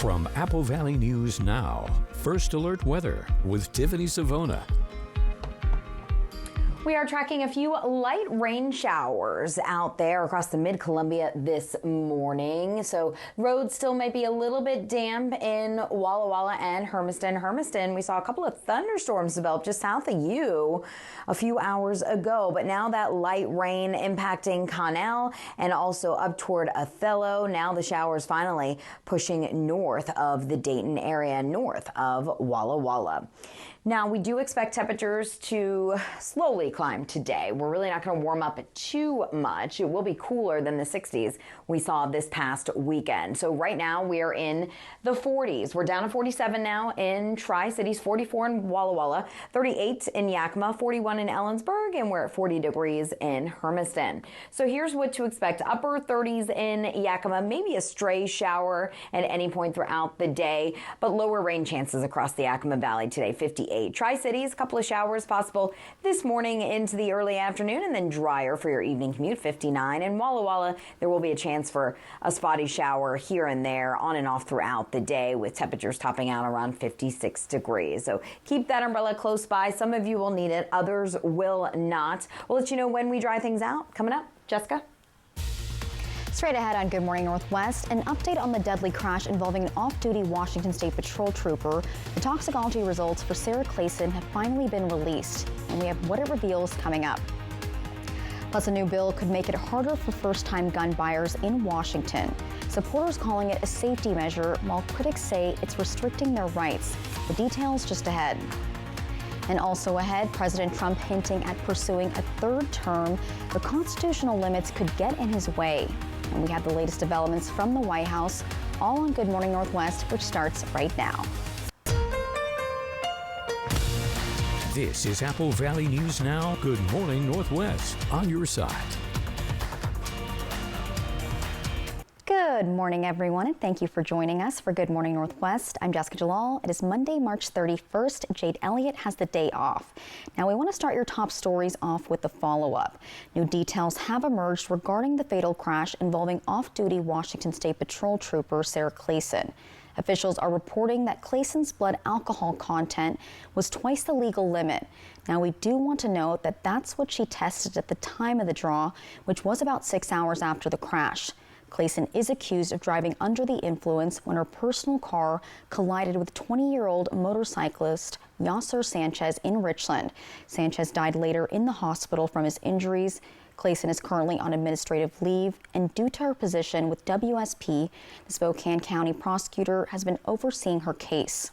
From Apple Valley News Now, First Alert Weather with Tiffany Savona. We are tracking a few light rain showers out there across the mid-Columbia this morning. So roads still might be a little bit damp in Walla Walla and Hermiston. We saw a couple of thunderstorms develop just south of you a few hours ago. But now that light rain impacting Connell and also up toward Othello. Now the showers finally pushing north of the Dayton area, north of Walla Walla. Now, we do expect temperatures to slowly climb today. We're really not going to warm up too much. It will be cooler than the 60s we saw this past weekend. So right now we are in the 40s. We're down to 47 now in Tri-Cities, 44 in Walla Walla, 38 in Yakima, 41 in Ellensburg, and we're at 40 degrees in Hermiston. So here's what to expect. Upper 30s in Yakima, maybe a stray shower at any point throughout the day, but lower rain chances across the Yakima Valley today, 58. Tri-Cities, a couple of showers possible this morning into the early afternoon, and then drier for your evening commute, 59. In Walla Walla, there will be a chance for a spotty shower here and there on and off throughout the day, with temperatures topping out around 56 degrees. So keep that umbrella close by. Some of you will need it, others will not. We'll let you know when we dry things out. Coming up, Jessica. Straight ahead on Good Morning Northwest, an update on the deadly crash involving an off-duty Washington State Patrol trooper. The toxicology results for Sarah Clayson have finally been released, and we have what it reveals coming up. Plus, a new bill could make it harder for first-time gun buyers in Washington. Supporters calling it a safety measure, while critics say it's restricting their rights. The details just ahead. And also ahead, President Trump hinting at pursuing a third term, but constitutional limits could get in his way. And we have the latest developments from the White House, all on Good Morning Northwest, which starts right now. This is Apple Valley News Now, Good Morning Northwest, on your side. Good morning, everyone, and thank you for joining us for Good Morning Northwest. I'm Jessica Jalal. It is Monday, March 31st. Jade Elliott has the day off. Now, we want to start your top stories off with the follow-up. New details have emerged regarding the fatal crash involving off-duty Washington State Patrol trooper Sarah Clayson. Officials are reporting that Clayson's blood alcohol content was twice the legal limit. Now, we do want to note that that's what she tested at the time of the draw, which was about 6 hours after the crash. Clayson is accused of driving under the influence when her personal car collided with 20-year-old motorcyclist Yasser Sanchez in Richland. Sanchez died later in the hospital from his injuries. Clayson is currently on administrative leave, and due to her position with WSP, the Spokane County prosecutor has been overseeing her case.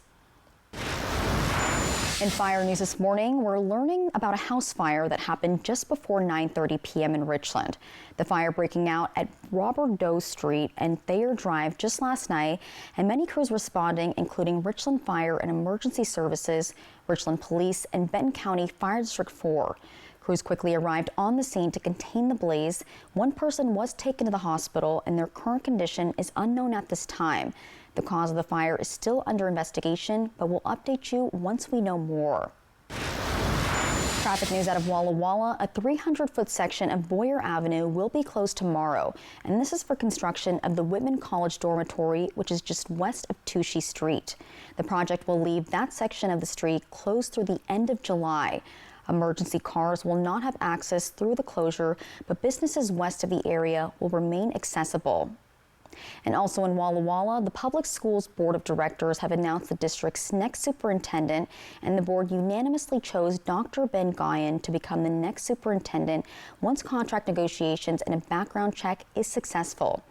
In fire news this morning, we're learning about a house fire that happened just before 9:30 p.m. in Richland. The fire breaking out at Robert Doe Street and Thayer Drive just last night, and many crews responding, including Richland Fire and Emergency Services, Richland Police, and Benton County Fire District 4. Crews quickly arrived on the scene to contain the blaze. One person was taken to the hospital, and their current condition is unknown at this time. The cause of the fire is still under investigation, but we'll update you once we know more. Traffic news out of Walla Walla. A 300-foot section of Boyer Avenue will be closed tomorrow, and this is for construction of the Whitman College Dormitory, which is just west of Touchy Street. The project will leave that section of the street closed through the end of July. Emergency cars will not have access through the closure, but businesses west of the area will remain accessible. And also in Walla Walla, the Public Schools Board of Directors have announced the district's next superintendent, and the board unanimously chose Dr. Ben Guyan to become the next superintendent once contract negotiations and a background check is successful.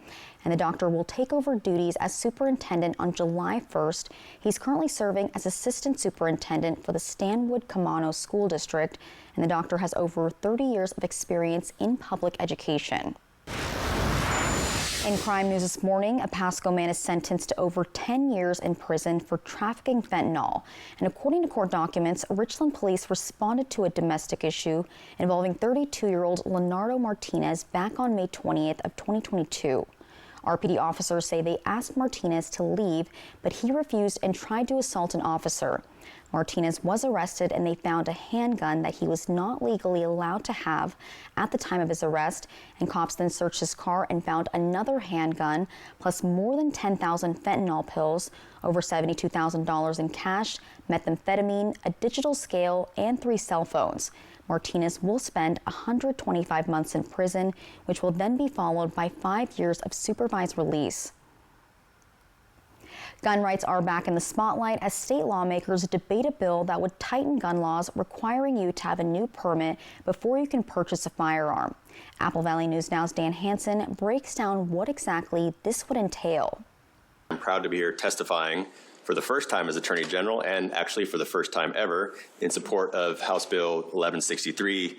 And the doctor will take over duties as superintendent on July 1st. He's currently serving as assistant superintendent for the Stanwood Camano School District, and the doctor has over 30 years of experience in public education. In crime news this morning, a Pasco man is sentenced to over 10 years in prison for trafficking fentanyl. And according to court documents, Richland police responded to a domestic issue involving 32-year-old Leonardo Martinez back on May 20th of 2022. RPD officers say they asked Martinez to leave, but he refused and tried to assault an officer. Martinez was arrested and they found a handgun that he was not legally allowed to have at the time of his arrest, and cops then searched his car and found another handgun plus more than 10,000 fentanyl pills, over $72,000 in cash, methamphetamine, a digital scale, and 3 cell phones. Martinez will spend 125 months in prison, which will then be followed by 5 years of supervised release. Gun rights are back in the spotlight as state lawmakers debate a bill that would tighten gun laws, requiring you to have a new permit before you can purchase a firearm. Apple Valley News Now's Dan Hansen breaks down what exactly this would entail. I'm proud to be here testifying for the first time as Attorney General, and actually for the first time ever, in support of House Bill 1163.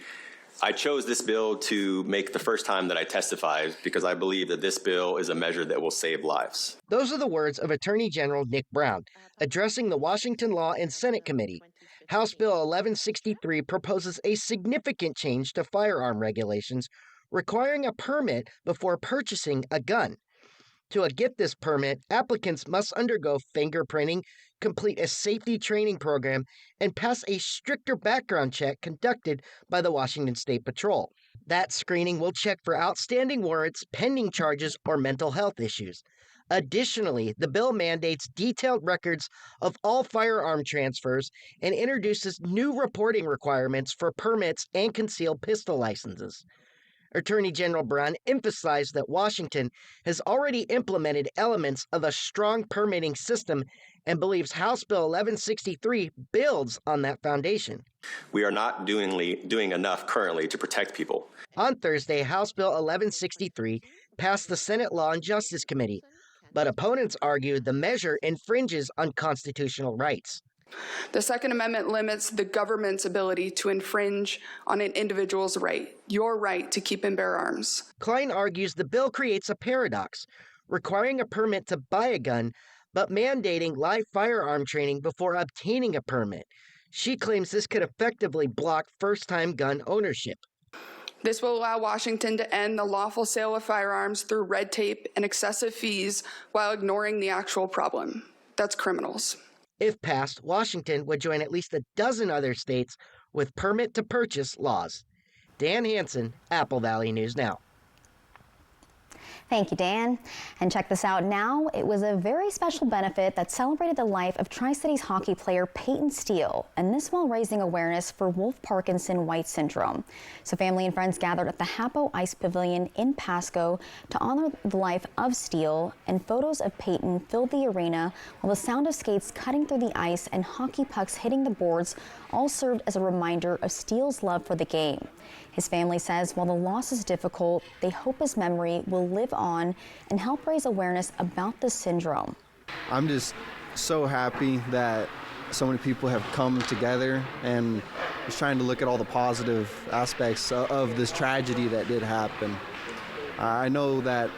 I chose this bill to make the first time that I testified because I believe that this bill is a measure that will save lives. Those are the words of Attorney General Nick Brown addressing the Washington Law and Senate Committee. House Bill 1163 proposes a significant change to firearm regulations, requiring a permit before purchasing a gun. To get this permit, applicants must undergo fingerprinting, complete a safety training program, and pass a stricter background check conducted by the Washington State Patrol. That screening will check for outstanding warrants, pending charges, or mental health issues. Additionally, the bill mandates detailed records of all firearm transfers and introduces new reporting requirements for permits and concealed pistol licenses. Attorney General Brown emphasized that Washington has already implemented elements of a strong permitting system and believes House Bill 1163 builds on that foundation. We are not doing enough currently to protect people. On Thursday, House Bill 1163 passed the Senate Law and Justice Committee, but opponents argue the measure infringes on constitutional rights. The Second Amendment limits the government's ability to infringe on an individual's right, your right to keep and bear arms. Klein argues the bill creates a paradox, requiring a permit to buy a gun, but mandating live firearm training before obtaining a permit. She claims this could effectively block first-time gun ownership. This will allow Washington to end the lawful sale of firearms through red tape and excessive fees while ignoring the actual problem. That's criminals. If passed, Washington would join at least a dozen other states with permit-to-purchase laws. Dan Hansen, Apple Valley News Now. Thank you, Dan. And check this out now. It was a very special benefit that celebrated the life of Tri-Cities hockey player Peyton Steele, and this while raising awareness for Wolff-Parkinson-White syndrome. So family and friends gathered at the Hapo Ice Pavilion in Pasco to honor the life of Steele, and photos of Peyton filled the arena while the sound of skates cutting through the ice and hockey pucks hitting the boards all served as a reminder of Steele's love for the game. His family says while the loss is difficult, they hope his memory will live on and help raise awareness about this syndrome. I'm just so happy that so many people have come together and just trying to look at all the positive aspects of this tragedy that did happen. I know that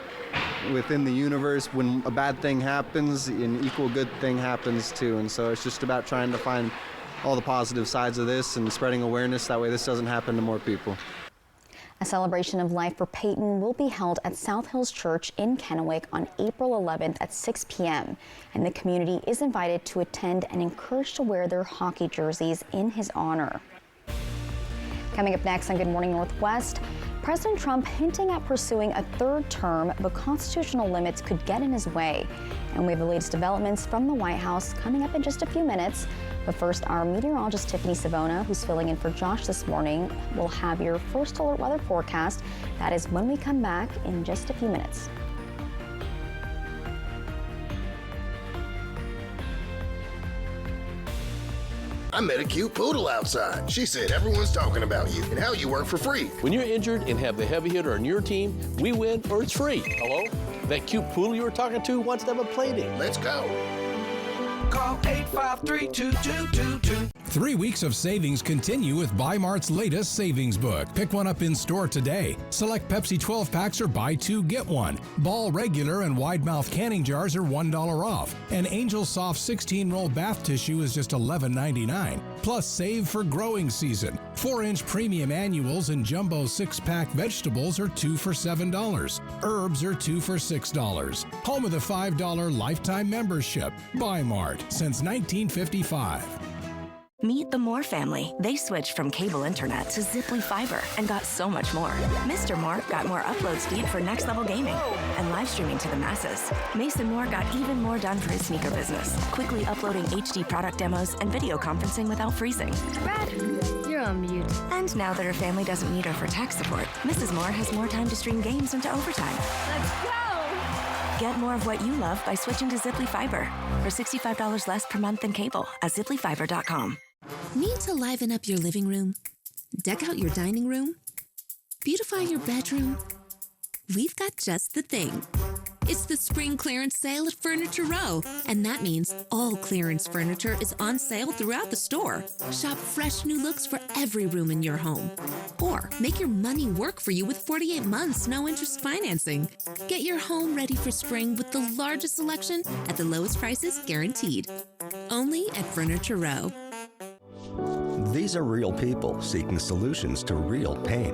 within the universe, when a bad thing happens, an equal good thing happens too. And so it's just about trying to find all the positive sides of this and spreading awareness. That way this doesn't happen to more people. A celebration of life for Peyton will be held at South Hills Church in Kennewick on April 11th at 6 p.m. And the community is invited to attend and encouraged to wear their hockey jerseys in his honor. Coming up next on Good Morning Northwest, President Trump hinting at pursuing a third term, but constitutional limits could get in his way. And we have the latest developments from the White House coming up in just a few minutes. But first, our meteorologist Tiffany Savona, who's filling in for Josh this morning, will have your first alert weather forecast. That is when we come back in just a few minutes. I met a cute poodle outside. She said everyone's talking about you and how you work for free. When you're injured and have the heavy hitter on your team, we win or it's free. Hello? That cute poodle you were talking to wants to have a play date. Let's go. Call 853-2222. 3 weeks of savings continue with Buy Mart's latest savings book. Pick one up in store today. Select Pepsi 12 packs are buy two, get one. Ball regular and wide mouth canning jars are $1 off. And Angel Soft 16-roll bath tissue is just $11.99. Plus save for growing season. 4-inch premium annuals and jumbo 6-pack vegetables are 2 for $7. Herbs are 2 for $6. Home of the $5 lifetime membership. Buy Mart since 1955. Meet the Moore family. They switched from cable internet to Ziply Fiber and got so much more. Mr. Moore got more upload speed for next-level gaming and live streaming to the masses. Mason Moore got even more done for his sneaker business, quickly uploading HD product demos and video conferencing without freezing. Brad, you're on mute. And now that her family doesn't need her for tech support, Mrs. Moore has more time to stream games into overtime. Let's go! Get more of what you love by switching to Ziply Fiber for $65 less per month than cable at ziplyfiber.com. Need to liven up your living room? Deck out your dining room? Beautify your bedroom? We've got just the thing. It's the spring clearance sale at Furniture Row, and that means all clearance furniture is on sale throughout the store. Shop fresh new looks for every room in your home. Or make your money work for you with 48 months, no interest financing. Get your home ready for spring with the largest selection at the lowest prices guaranteed. Only at Furniture Row. These are real people seeking solutions to real pain.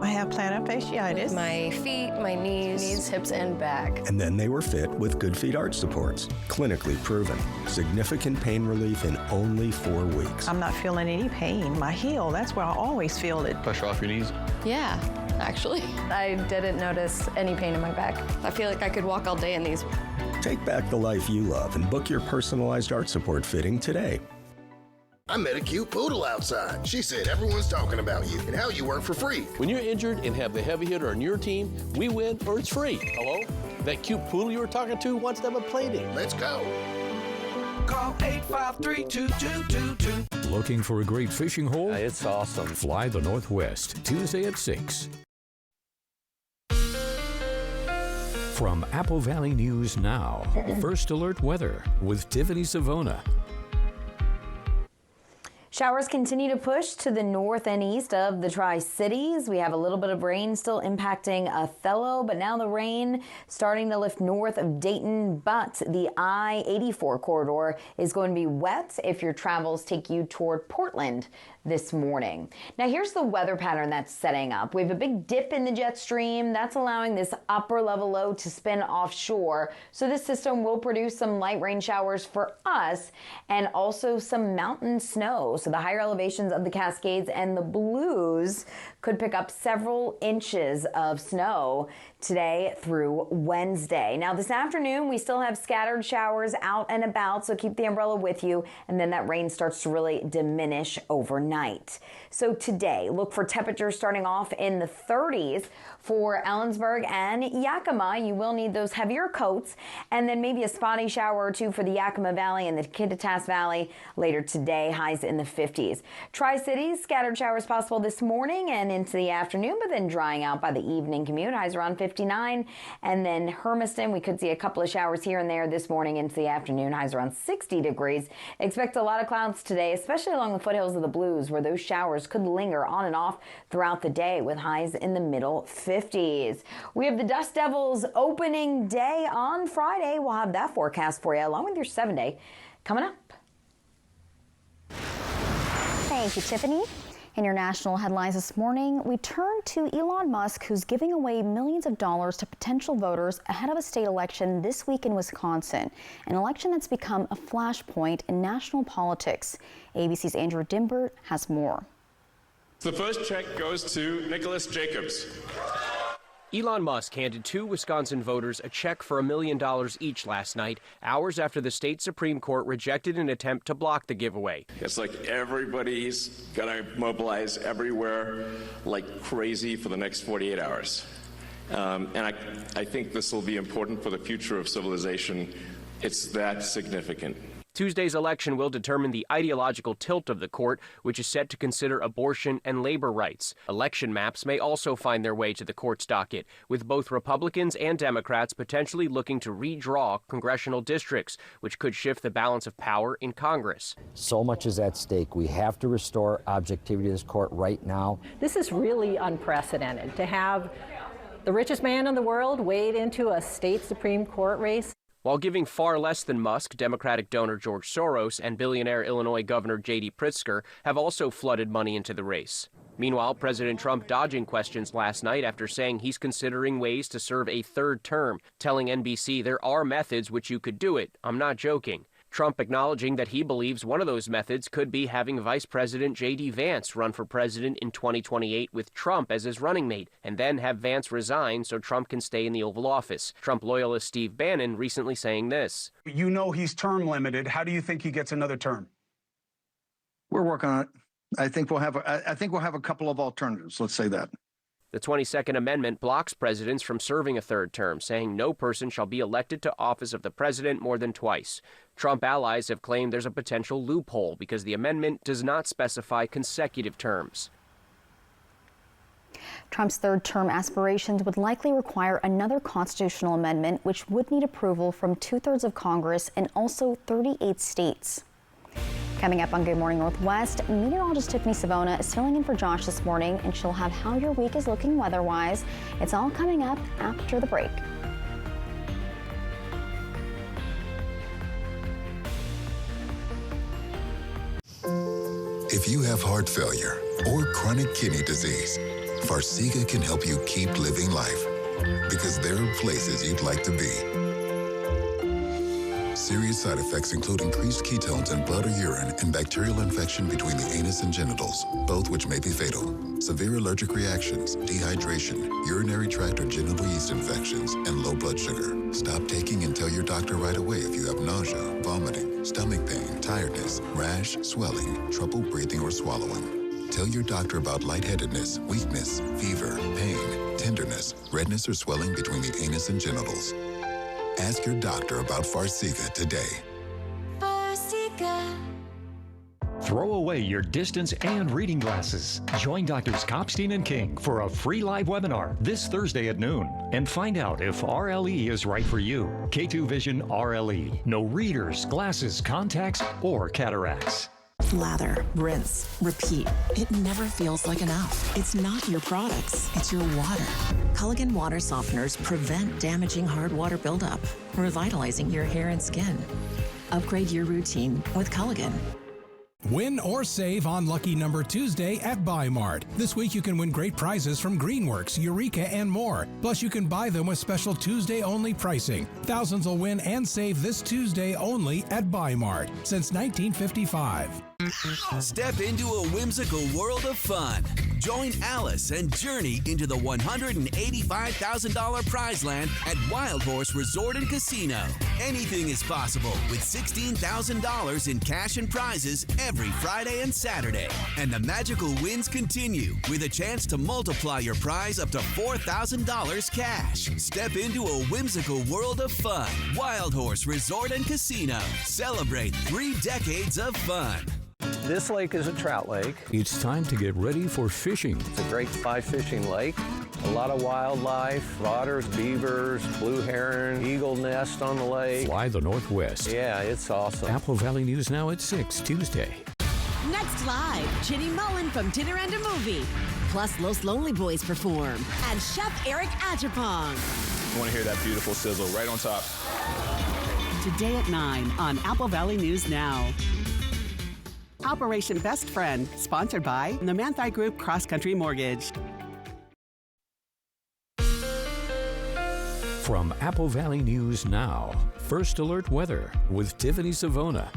I have plantar fasciitis. My feet, my knees, hips, and back. And then they were fit with Good Feet arch supports. Clinically proven. Significant pain relief in only 4 weeks. I'm not feeling any pain. My heel, that's where I always feel it. Pressure off your knees? Yeah, actually. I didn't notice any pain in my back. I feel like I could walk all day in these. Take back the life you love and book your personalized arch support fitting today. I met a cute poodle outside. She said everyone's talking about you and how you work for free. When you're injured and have the heavy hitter on your team, we win or it's free. Hello? That cute poodle you were talking to wants to have a play date. Let's go. Call 853-2222. Looking for a great fishing hole? It's awesome. Fly the Northwest, Tuesday at 6. From Apple Valley News Now, First Alert Weather with Tiffany Savona. Showers continue to push to the north and east of the Tri-Cities. We have a little bit of rain still impacting Othello, but now the rain starting to lift north of Dayton. But the I-84 corridor is going to be wet if your travels take you toward Portland this morning. Now here's the weather pattern that's setting up. We have a big dip in the jet stream that's allowing this upper level low to spin offshore. So this system will produce some light rain showers for us and also some mountain snow. So the higher elevations of the Cascades and the Blues could pick up several inches of snow today through Wednesday. Now this afternoon we still have scattered showers out and about, so keep the umbrella with you, and then that rain starts to really diminish overnight. So today, look for temperatures starting off in the 30s for Ellensburg and Yakima. You will need those heavier coats, and then maybe a spotty shower or two for the Yakima Valley and the Kittitas Valley later today, highs in the 50s. Tri-Cities, scattered showers possible this morning and into the afternoon, but then drying out by the evening commute, highs around 59. And then Hermiston, we could see a couple of showers here and there this morning into the afternoon, highs around 60 degrees. Expect a lot of clouds today, especially along the foothills of the Blues, where those showers could linger on and off throughout the day with highs in the middle 50s. We have the Dust Devils opening day on Friday. We'll have that forecast for you along with your 7-day coming up. Thank you, Tiffany. In your national headlines this morning, we turn to Elon Musk, who's giving away millions of dollars to potential voters ahead of a state election this week in Wisconsin, an election that's become a flashpoint in national politics. ABC's Andrew Dimbert has more. The first check goes to Nicholas Jacobs. Elon Musk handed 2 Wisconsin voters a check for $1 million each last night, hours after the state Supreme Court rejected an attempt to block the giveaway. It's like everybody's gonna mobilize everywhere like crazy for the next 48 hours. And I think this will be important for the future of civilization. It's that significant. Tuesday's election will determine the ideological tilt of the court, which is set to consider abortion and labor rights. Election maps may also find their way to the court's docket, with both Republicans and Democrats potentially looking to redraw congressional districts, which could shift the balance of power in Congress. So much is at stake. We have to restore objectivity to this court right now. This is really unprecedented to have the richest man in the world wade into a state Supreme Court race. While giving far less than Musk, Democratic donor George Soros and billionaire Illinois Governor J.D. Pritzker have also flooded money into the race. Meanwhile, President Trump dodging questions last night after saying he's considering ways to serve a third term, telling NBC there are methods which you could do it. I'm not joking. Trump acknowledging that he believes one of those methods could be having Vice President J.D. Vance run for president in 2028 with Trump as his running mate, and then have Vance resign so Trump can stay in the Oval Office. Trump loyalist Steve Bannon recently saying this. You know he's term limited. How do you think he gets another term? We're working on it. I think we'll have a couple of alternatives. Let's say that. The 22nd Amendment blocks presidents from serving a third term, saying no person shall be elected to office of the president more than twice. Trump allies have claimed there's a potential loophole because the amendment does not specify consecutive terms. Trump's third-term aspirations would likely require another constitutional amendment, which would need approval from 2/3 of Congress and also 38 states. Coming up on Good Morning Northwest, meteorologist Tiffany Savona is filling in for Josh this morning, and she'll have how your week is looking weather-wise. It's all coming up after the break. If you have heart failure or chronic kidney disease, Farxiga can help you keep living life, because there are places you'd like to be. Serious side effects include increased ketones in blood or urine and bacterial infection between the anus and genitals, both which may be fatal. Severe allergic reactions, dehydration, urinary tract or genital yeast infections, and low blood sugar. Stop taking and tell your doctor right away if you have nausea, vomiting, stomach pain, tiredness, rash, swelling, trouble breathing or swallowing. Tell your doctor about lightheadedness, weakness, fever, pain, tenderness, redness or swelling between the anus and genitals. Ask your doctor about Farxiga today. Farxiga. Throw away your distance and reading glasses. Join Drs. Kopstein and King for a free live webinar this Thursday at noon and find out if RLE is right for you. K2 Vision RLE. No readers, glasses, contacts, or cataracts. Lather, rinse, repeat. It never feels like enough. It's not your products, it's your water. Culligan water softeners prevent damaging hard water buildup, revitalizing your hair and skin. Upgrade your routine with Culligan. Win or save on Lucky Number Tuesday at Buy Mart. This week you can win great prizes from Greenworks, Eureka, and more. Plus you can buy them with special Tuesday-only pricing. Thousands will win and save this Tuesday only at Buy Mart since 1955. Step into a whimsical world of fun. Join Alice and journey into the $185,000 prize land at Wild Horse Resort and Casino. Anything is possible with $16,000 in cash and prizes every Friday and Saturday. And the magical wins continue with a chance to multiply your prize up to $4,000 cash. Step into a whimsical world of fun. Wild Horse Resort and Casino. Celebrate 3 decades of fun. This lake is a trout lake. It's time to get ready for fishing. It's a great fly fishing lake. A lot of wildlife, otters, beavers, blue heron, eagle nest on the lake. Fly the Northwest. Yeah, it's awesome. Apple Valley News Now at 6 Tuesday. Next live, Ginny Mullen from Dinner and a Movie. Plus, Los Lonely Boys perform. And Chef Eric Ajapong. You want to hear that beautiful sizzle right on top. Today at 9 on Apple Valley News Now. Operation Best Friend, sponsored by the Manthei Group Cross Country Mortgage. From Apple Valley News Now, First Alert Weather with Tiffany Savona.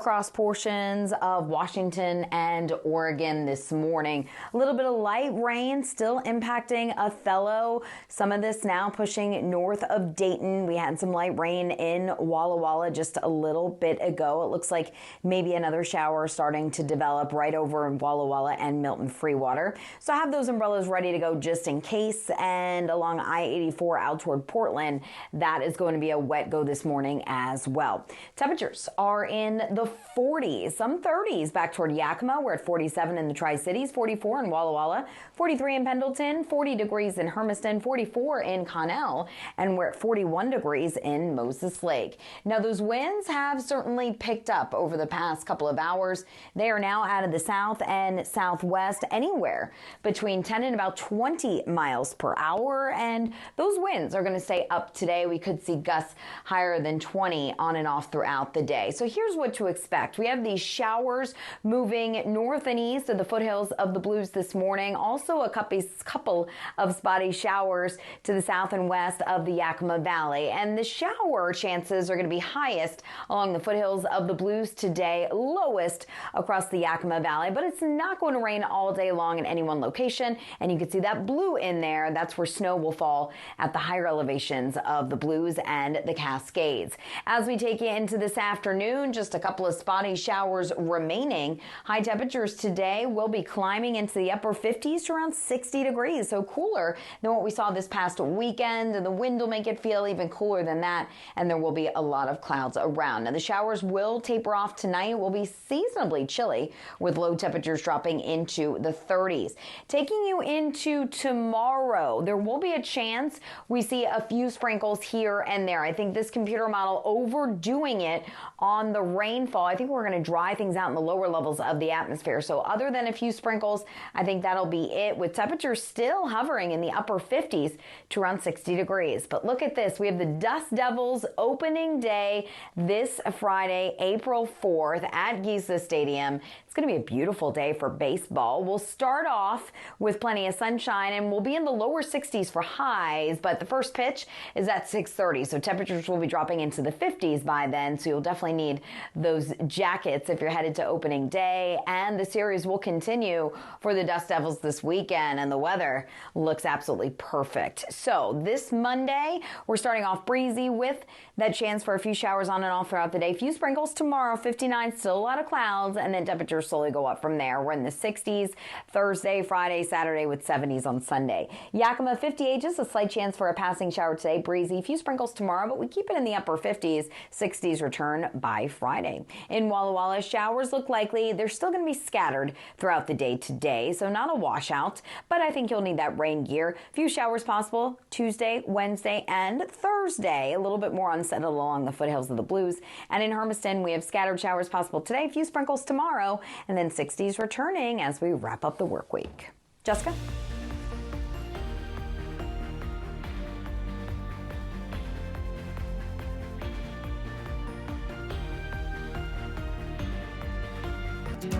across portions of Washington and Oregon this morning. A little bit of light rain still impacting Othello. Some of this now pushing north of Dayton. We had some light rain in Walla Walla just a little bit ago. It looks like maybe another shower starting to develop right over in Walla Walla and Milton Freewater. So have those umbrellas ready to go just in case. And along I-84 out toward Portland, that is going to be a wet go this morning as well. Temperatures are in the 40s, some 30s back toward Yakima. We're at 47 in the Tri-Cities, 44 in Walla Walla, 43 in Pendleton, 40 degrees in Hermiston, 44 in Connell, and we're at 41 degrees in Moses Lake. Now, those winds have certainly picked up over the past couple of hours. They are now out of the south and southwest, anywhere between 10 and about 20 miles per hour, and those winds are going to stay up today. We could see gusts higher than 20 on and off throughout the day. So here's what to expect. We have these showers moving north and east of the foothills of the Blues this morning. Also a couple of spotty showers to the south and west of the Yakima Valley. And the shower chances are going to be highest along the foothills of the Blues today, lowest across the Yakima Valley. But it's not going to rain all day long in any one location. And you can see that blue in there. That's where snow will fall at the higher elevations of the Blues and the Cascades. As we take you into this afternoon, just a couple of spotty showers remaining. High temperatures today will be climbing into the upper 50s to around 60 degrees, so cooler than what we saw this past weekend. And the wind will make it feel even cooler than that, and there will be a lot of clouds around. Now, the showers will taper off tonight. It will be seasonably chilly with low temperatures dropping into the 30s. Taking you into tomorrow, there will be a chance we see a few sprinkles here and there. I think this computer model overdoing it on the rainfall. I think we're going to dry things out in the lower levels of the atmosphere. So other than a few sprinkles, I think that'll be it, with temperatures still hovering in the upper 50s to around 60 degrees. But look at this. We have the Dust Devils opening day this Friday, April 4th at Giza Stadium. It's going to be a beautiful day for baseball. We'll start off with plenty of sunshine, and we'll be in the lower 60s for highs, but the first pitch is at 6:30, so temperatures will be dropping into the 50s by then, so you'll definitely need those jackets if you're headed to opening day. And the series will continue for the Dust Devils this weekend, and the weather looks absolutely perfect. So this Monday, we're starting off breezy with that chance for a few showers on and off throughout the day. Few sprinkles tomorrow, 59, still a lot of clouds, and then temperatures slowly go up from there. We're in the 60s Thursday, Friday, Saturday, with 70s on Sunday. Yakima 58, just a slight chance for a passing shower today, breezy. Few sprinkles tomorrow, but we keep it in the upper 50s. 60s return by Friday. In Walla Walla, showers look likely. They're still going to be scattered throughout the day today, so not a washout, but I think you'll need that rain gear. Few showers possible Tuesday, Wednesday, and Thursday. A little bit more unsettled along the foothills of the Blues. And in Hermiston, we have scattered showers possible today, few sprinkles tomorrow, and then 60s returning as we wrap up the work week. Jessica?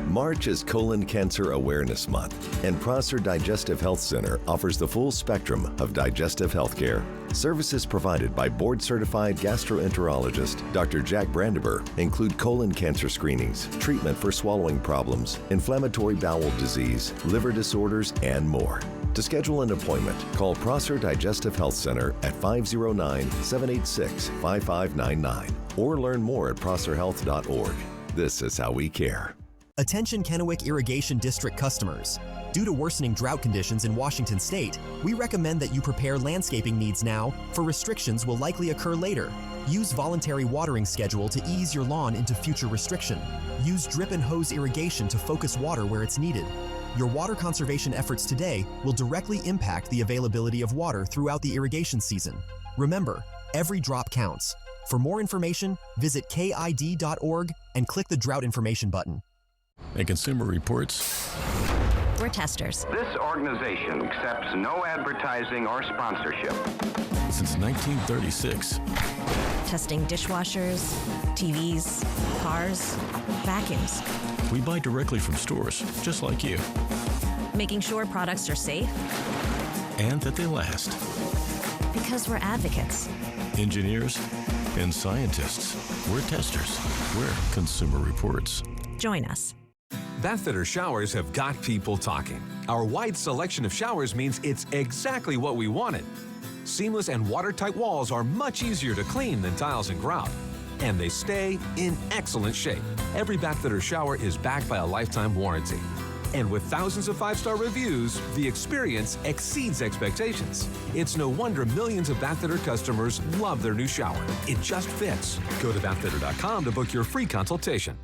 March is Colon Cancer Awareness Month, and Prosser Digestive Health Center offers the full spectrum of digestive health care. Services provided by board-certified gastroenterologist Dr. Jack Brandenburg include colon cancer screenings, treatment for swallowing problems, inflammatory bowel disease, liver disorders, and more. To schedule an appointment, call Prosser Digestive Health Center at 509-786-5599 or learn more at prosserhealth.org. This is how we care. Attention Kennewick Irrigation District customers. Due to worsening drought conditions in Washington State, we recommend that you prepare landscaping needs now, for restrictions will likely occur later. Use voluntary watering schedule to ease your lawn into future restriction. Use drip and hose irrigation to focus water where it's needed. Your water conservation efforts today will directly impact the availability of water throughout the irrigation season. Remember, every drop counts. For more information, visit KID.org and click the Drought Information button. And Consumer Reports. We're testers. This organization accepts no advertising or sponsorship. Since 1936. Testing dishwashers, TVs, cars, vacuums. We buy directly from stores, just like you. Making sure products are safe. And that they last. Because we're advocates. Engineers. and scientists. We're testers. We're Consumer Reports. Join us. Bathfitter showers have got people talking. Our wide selection of showers means it's exactly what we wanted. Seamless and watertight walls are much easier to clean than tiles and grout. And they stay in excellent shape. Every Bathfitter shower is backed by a lifetime warranty. And with thousands of 5-star reviews, the experience exceeds expectations. It's no wonder millions of Bathfitter customers love their new shower. It just fits. Go to bathfitter.com to book your free consultation.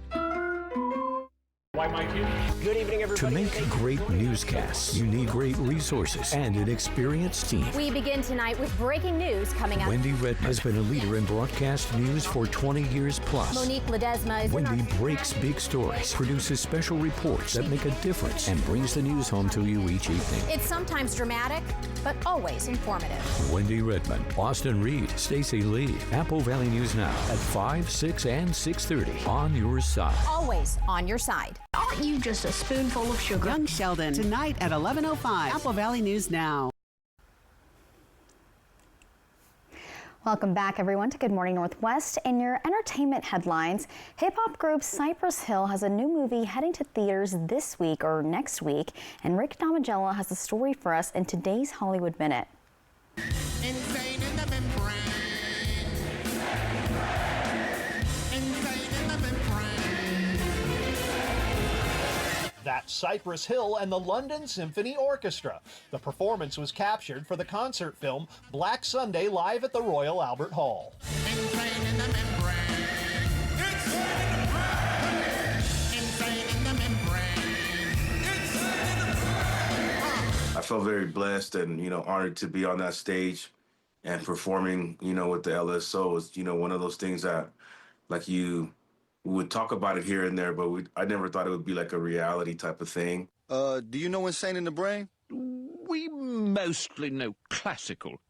Good evening, everybody. To make great newscasts, you need great resources and an experienced team. We begin tonight with breaking news coming up. Wendy Redman has been a leader in broadcast news for 20 years plus. Monique Ledesma is Wendy breaks big stories, produces special reports that make a difference, and brings the news home to you each evening. It's sometimes dramatic, but always informative. Wendy Redman, Austin Reed, Stacey Lee, Apple Valley News Now at 5, 6, and 6:30 on your side. Always on your side. Aren't you just a spoonful of sugar? Young Sheldon, tonight at 11:05. Apple Valley News Now. Welcome back, everyone, to Good Morning Northwest. In your entertainment headlines, hip-hop group Cypress Hill has a new movie heading to theaters this week or next week, and Rick Damigella has a story for us in today's Hollywood Minute. Insane in the membrane. Insane in the membrane. That's Cypress Hill and the London Symphony Orchestra. The performance was captured for the concert film Black Sunday Live at the Royal Albert Hall. Insane in the membrane. Insane in the membrane. Insane in the membrane. Insane in the membrane. I felt very blessed and, honored to be on that stage and performing, with the LSO. It's, one of those things that, like, you would talk about it here and there, but I never thought it would be like a reality type of thing. Do you know Insane in the Brain? We mostly know classical,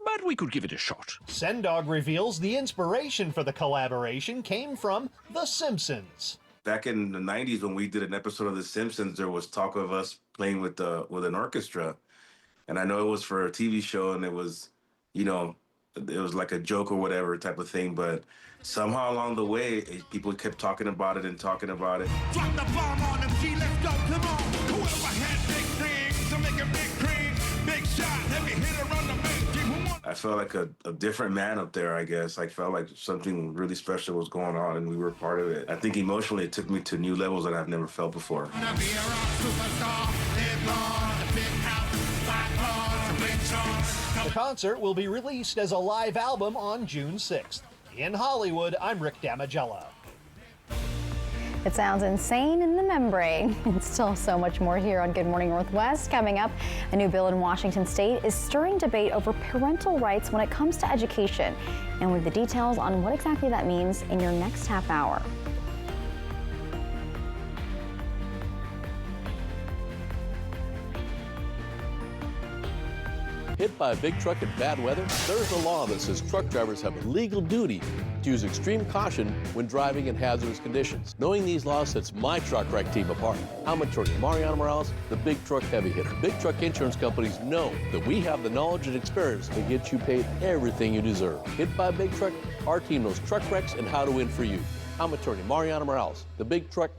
but we could give it a shot. Sendog reveals the inspiration for the collaboration came from The Simpsons. Back in the 90s, when we did an episode of The Simpsons, there was talk of us playing with an orchestra. And I know it was for a TV show, and it was, it was like a joke or whatever type of thing, but somehow along the way, people kept talking about it. Drop the bomb on them, G, let's go, come on. Whoever had big things to make a big cream, big shot, heavy hitter on the main. I felt like a different man up there, I guess. I felt like something really special was going on, and we were part of it. I think emotionally, it took me to new levels that I've never felt before. The concert will be released as a live album on June 6th. In Hollywood, I'm Rick Damigella. It sounds insane in the membrane. And still so much more here on Good Morning Northwest. Coming up, a new bill in Washington state is stirring debate over parental rights when it comes to education. And with the details on what exactly that means in your next half hour. Hit by a big truck in bad weather? There's a law that says truck drivers have a legal duty to use extreme caution when driving in hazardous conditions. Knowing these laws sets my truck wreck team apart. I'm attorney Mariano Morales, the big truck heavy hitter. Big truck insurance companies know that we have the knowledge and experience to get you paid everything you deserve. Hit by a big truck? Our team knows truck wrecks and how to win for you. I'm attorney Mariano Morales, the big truck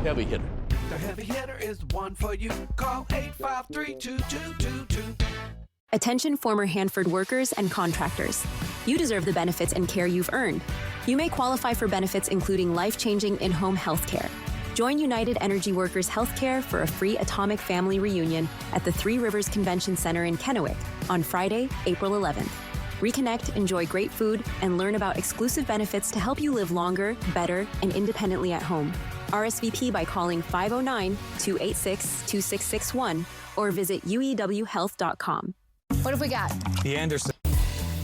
heavy hitter. The heavy hitter is the one for you. Call 853-2222. Attention former Hanford workers and contractors. You deserve the benefits and care you've earned. You may qualify for benefits including life-changing in-home health care. Join United Energy Workers Healthcare for a free Atomic Family Reunion at the Three Rivers Convention Center in Kennewick on Friday, April 11th. Reconnect, enjoy great food, and learn about exclusive benefits to help you live longer, better, and independently at home. RSVP by calling 509-286-2661 or visit uewhealth.com. What have we got? The Anderson.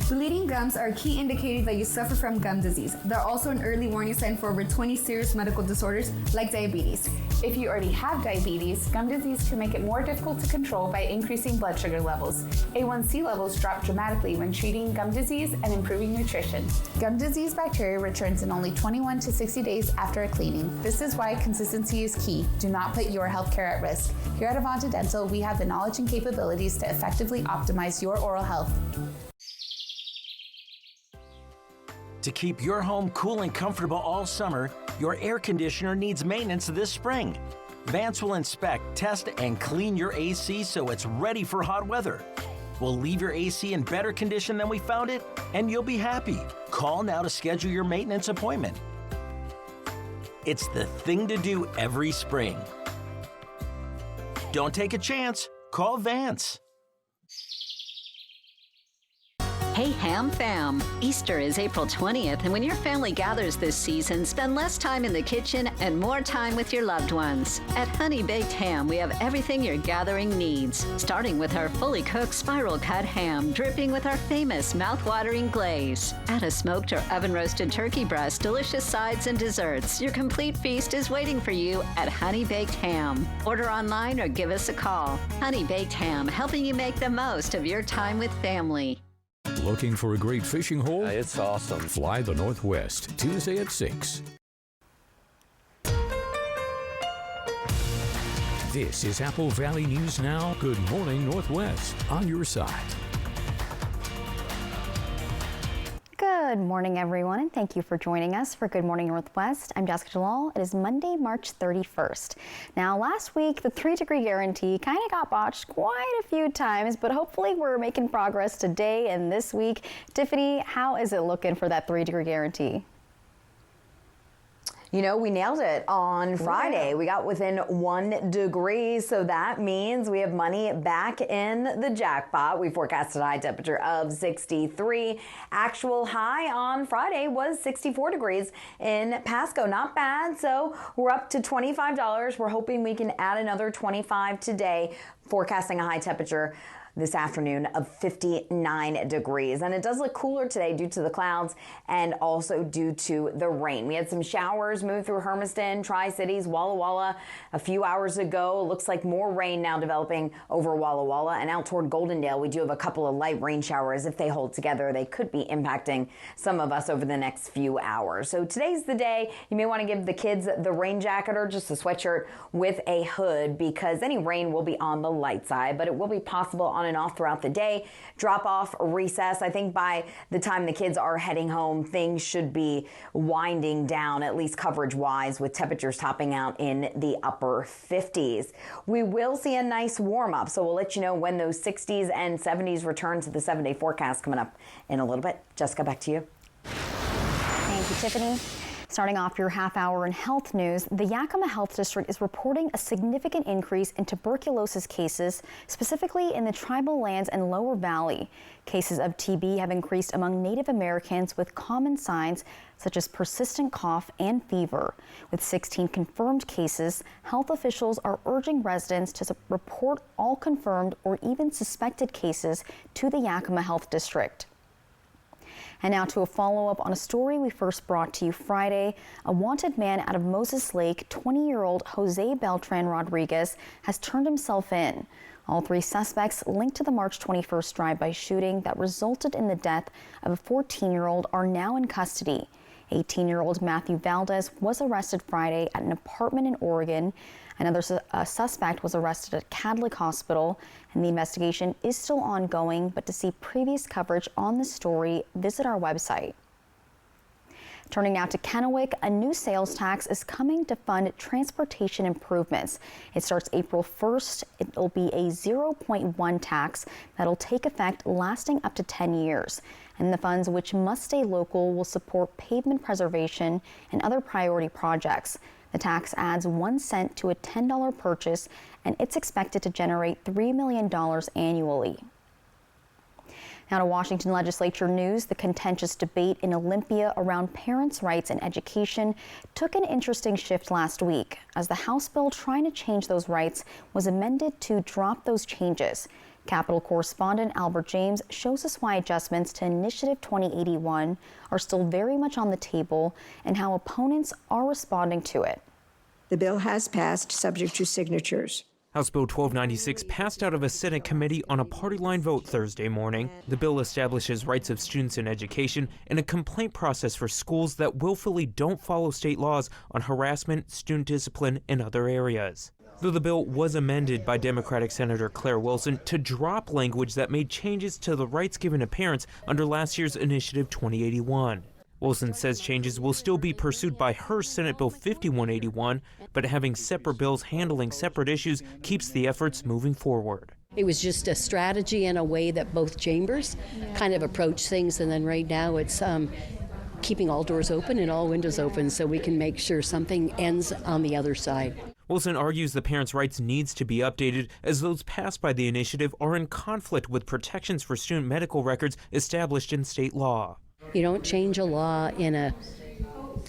Bleeding gums are a key indicator that you suffer from gum disease. They're also an early warning sign for over 20 serious medical disorders like diabetes. If you already have diabetes, gum disease can make it more difficult to control by increasing blood sugar levels. A1C levels drop dramatically when treating gum disease and improving nutrition. Gum disease bacteria returns in only 21 to 60 days after a cleaning. This is why consistency is key. Do not put your healthcare at risk. Here at Avanta Dental, we have the knowledge and capabilities to effectively optimize your oral health. To keep your home cool and comfortable all summer, your air conditioner needs maintenance this spring. Vance will inspect, test, and clean your AC so it's ready for hot weather. We'll leave your AC in better condition than we found it, and you'll be happy. Call now to schedule your maintenance appointment. It's the thing to do every spring. Don't take a chance. Call Vance. Hey Ham Fam! Easter is April 20th, and when your family gathers this season, spend less time in the kitchen and more time with your loved ones. At Honey Baked Ham, we have everything your gathering needs, starting with our fully cooked spiral cut ham, dripping with our famous mouth-watering glaze. Add a smoked or oven-roasted turkey breast, delicious sides, and desserts. Your complete feast is waiting for you at Honey Baked Ham. Order online or give us a call. Honey Baked Ham, helping you make the most of your time with family. Looking for a great fishing hole? It's awesome. Fly the Northwest, Tuesday at 6. This is Apple Valley News Now. Good morning, Northwest. On your side. Good morning, everyone, and thank you for joining us for Good Morning Northwest. I'm Jessica Jalal. It is Monday, March 31st. Now, last week, the 3-degree guarantee kind of got botched quite a few times, but hopefully we're making progress today and this week. Tiffany, how is it looking for that 3-degree guarantee? You know, we nailed it on Friday. We got within 1 degree, so that means we have money back in the jackpot. We forecasted a high temperature of 63. Actual high on Friday was 64 degrees in Pasco. Not bad, so we're up to $25. We're hoping we can add another 25 today, forecasting a high temperature this afternoon of 59 degrees. And it does look cooler today due to the clouds and also due to the rain. We had some showers move through Hermiston, Tri-Cities, Walla Walla a few hours ago. Looks like more rain now developing over Walla Walla, and out toward Goldendale we do have a couple of light rain showers. If they hold together, they could be impacting some of us over the next few hours. So today's the day. You may want to give the kids the rain jacket or just a sweatshirt with a hood, because any rain will be on the light side, but it will be possible on and off throughout the day. Drop off, recess. I think by the time the kids are heading home, things should be winding down, at least coverage wise, with temperatures topping out in the upper 50s. We will see a nice warm up, so we'll let you know when those 60s and 70s return to the 7-day forecast coming up in a little bit. Jessica, back to you. Thank you, Tiffany. Starting off your half hour in health news, the Yakima Health District is reporting a significant increase in tuberculosis cases, specifically in the tribal lands and Lower Valley. Cases of TB have increased among Native Americans with common signs such as persistent cough and fever. With 16 confirmed cases, health officials are urging residents to report all confirmed or even suspected cases to the Yakima Health District. And now to a follow-up on a story we first brought to you Friday. A wanted man out of Moses Lake, 20-year-old Jose Beltran Rodriguez, has turned himself in. All 3 suspects linked to the March 21st drive-by shooting that resulted in the death of a 14-year-old are now in custody. 18-year-old Matthew Valdez was arrested Friday at an apartment in Oregon. Another suspect was arrested at Cadlick Hospital, and the investigation is still ongoing. But to see previous coverage on this story, visit our website. Turning now to Kennewick, a new sales tax is coming to fund transportation improvements. It starts April 1st. It'll be a 0.1 tax that'll take effect, lasting up to 10 years. And the funds, which must stay local, will support pavement preservation and other priority projects. The tax adds 1 cent to a $10 purchase, and it's expected to generate $3 million annually. Now to Washington legislature news, the contentious debate in Olympia around parents' rights and education took an interesting shift last week, as the House bill trying to change those rights was amended to drop those changes. Capitol correspondent Albert James shows us why adjustments to Initiative 2081 are still very much on the table and how opponents are responding to it. The bill has passed, subject to signatures. House Bill 1296 passed out of a Senate committee on a party line vote Thursday morning. The bill establishes rights of students in education and a complaint process for schools that willfully don't follow state laws on harassment, student discipline, and other areas. Though the bill was amended by Democratic Senator Claire Wilson to drop language that made changes to the rights given to parents under last year's Initiative 2081. Wilson says changes will still be pursued by her Senate Bill 5181, but having separate bills handling separate issues keeps the efforts moving forward. It was just a strategy and a way that both chambers kind of approach things, and then right now it's keeping all doors open and all windows open so we can make sure something ends on the other side. Wilson argues the parents' rights needs to be updated as those passed by the initiative are in conflict with protections for student medical records established in state law. You don't change a law in an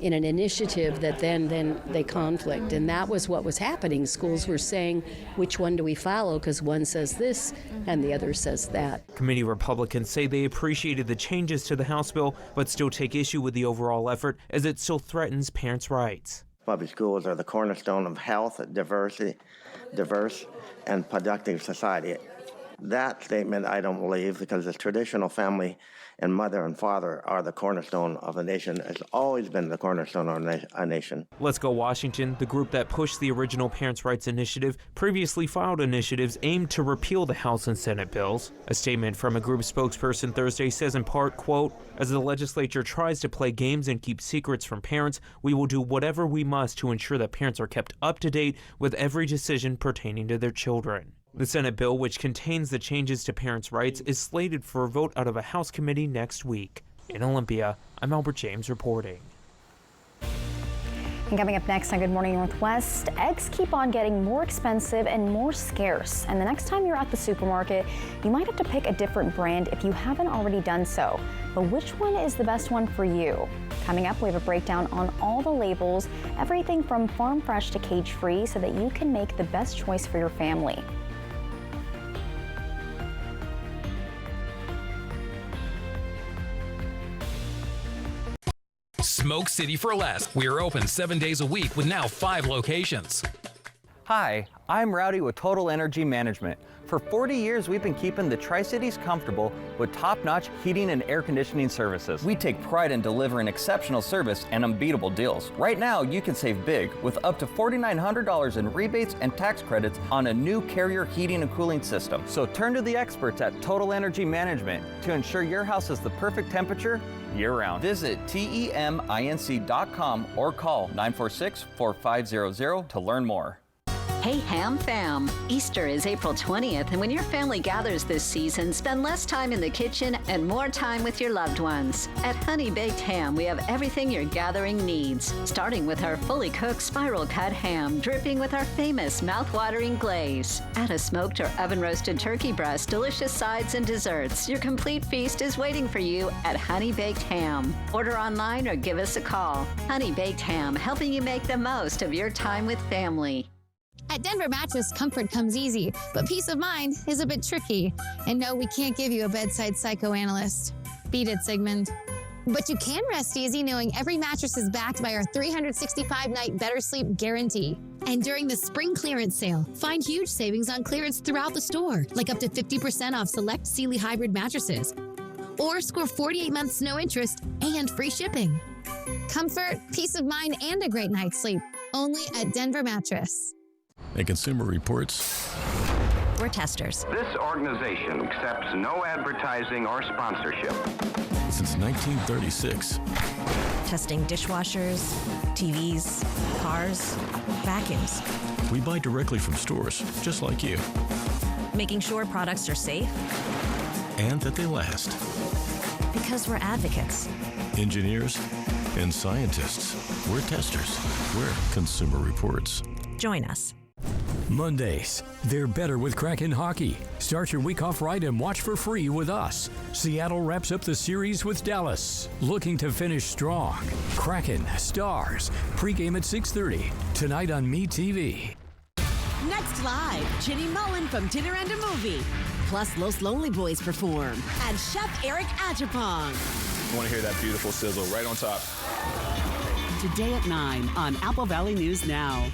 initiative that then they conflict, and that was what was happening. Schools were saying, which one do we follow, because one says this and the other says that. Committee Republicans say they appreciated the changes to the House bill, but still take issue with the overall effort as it still threatens parents' rights. Public schools are the cornerstone of health, diverse and productive society. That statement I don't believe, because the traditional family and mother and father are the cornerstone of a nation, has always been the cornerstone of a nation. Let's Go Washington, the group that pushed the original Parents' Rights Initiative, previously filed initiatives aimed to repeal the House and Senate bills. A statement from a group spokesperson Thursday says in part, quote, "As the legislature tries to play games and keep secrets from parents, we will do whatever we must to ensure that parents are kept up to date with every decision pertaining to their children." The Senate bill, which contains the changes to parents' rights, is slated for a vote out of a House committee next week. In Olympia, I'm Albert James reporting. And coming up next on Good Morning Northwest, eggs keep on getting more expensive and more scarce. And the next time you're at the supermarket, you might have to pick a different brand if you haven't already done so. But which one is the best one for you? Coming up, we have a breakdown on all the labels, everything from farm fresh to cage free, so that you can make the best choice for your family. Smoke City for Less. We are open 7 days a week with now 5 locations. Hi, I'm Rowdy with Total Energy Management. For 40 years, we've been keeping the Tri-Cities comfortable with top-notch heating and air conditioning services. We take pride in delivering exceptional service and unbeatable deals. Right now, you can save big with up to $4,900 in rebates and tax credits on a new Carrier heating and cooling system. So turn to the experts at Total Energy Management to ensure your house is the perfect temperature year-round. Visit TEMINC.com or call 946-4500 to learn more. Hey Ham Fam! Easter is April 20th, and when your family gathers this season, spend less time in the kitchen and more time with your loved ones. At Honey Baked Ham, we have everything your gathering needs, starting with our fully cooked spiral cut ham, dripping with our famous mouth-watering glaze. Add a smoked or oven-roasted turkey breast, delicious sides and desserts. Your complete feast is waiting for you at Honey Baked Ham. Order online or give us a call. Honey Baked Ham, helping you make the most of your time with family. At Denver Mattress, comfort comes easy, but peace of mind is a bit tricky. And no, we can't give you a bedside psychoanalyst. Beat it, Sigmund. But you can rest easy knowing every mattress is backed by our 365-night Better Sleep guarantee. And during the spring clearance sale, find huge savings on clearance throughout the store, like up to 50% off select Sealy hybrid mattresses. Or score 48 months no interest and free shipping. Comfort, peace of mind, and a great night's sleep, only at Denver Mattress. And Consumer Reports. We're testers. This organization accepts no advertising or sponsorship. Since 1936. Testing dishwashers, TVs, cars, vacuums. We buy directly from stores, just like you. Making sure products are safe. And that they last. Because we're advocates. Engineers and scientists. We're testers. We're Consumer Reports. Join us. Mondays, they're better with Kraken Hockey. Start your week off right and watch for free with us. Seattle wraps up the series with Dallas, looking to finish strong. Kraken Stars, pregame at 6:30, tonight on MeTV. Next live, Ginny Mullen from Dinner and a Movie. Plus, Los Lonely Boys perform. And Chef Eric Ajapong. You want to hear that beautiful sizzle right on top. Today at 9 on Apple Valley News Now.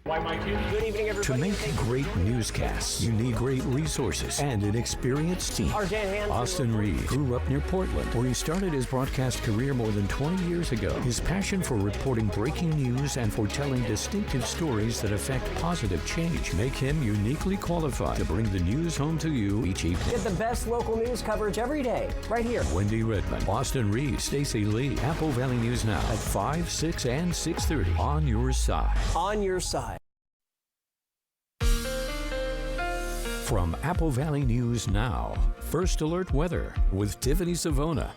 Good evening, everybody. To make great newscasts, you need great resources and an experienced team. Austin Reed grew up near Portland, where he started his broadcast career more than 20 years ago. His passion for reporting breaking news and for telling distinctive stories that affect positive change make him uniquely qualified to bring the news home to you each evening. Get the best local news coverage every day, right here. Wendy Redmond, Austin Reed, Stacey Lee, Apple Valley News Now at 5, 6, and 6:30 on your side. On your side. From Apple Valley News Now, First Alert Weather with Tiffany Savona.